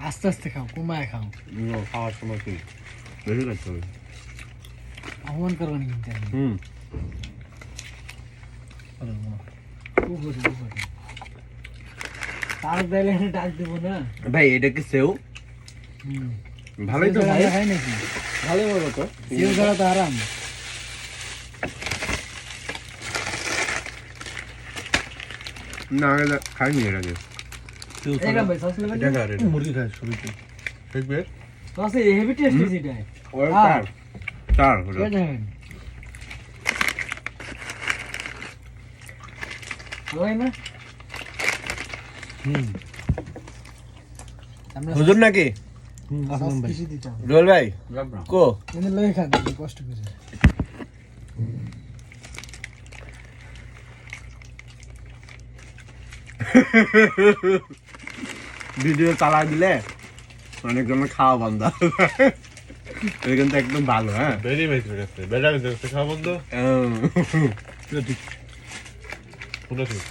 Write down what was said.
আস্তে আস্তে খাও, কমায় খাও। খাওয়ার সময় কি বেশি খাইতে হবে। অপমান করবো না কিন্তু আমি। উপরে উপরে তার দিলে ডাক দেবো না। ভাই এটা কি সেও? ভালোই তো ভাই। খাই নাকি? ভালোই বলো তো। সেও ছাড়া তো আরাম। না এটা খাইনি এর আগে। এরকম ভাই সস নেবেন না? মুরগি খাই সবই দেখবে সসে হেভি টেস্ট হয়েছে এটা। ওই হ্যাঁ। চার হলো এটা দেখেন। ভালো হয় না? আমরা হুজুর নাকি সস বেশি দিতাম। রোল ভাই কো কিন্তু লয়ে খান, কষ্ট করে। ভিডিও চালা দিলে অনেকজনের খাওয়া বন্ধ এটা কিন্তু একদম ভালো। হ্যাঁ বেরি মেট্রিক আছে বেড়া কিন্তু খাওয়া বন্ধ ও। ঠিক পুরো ঠিক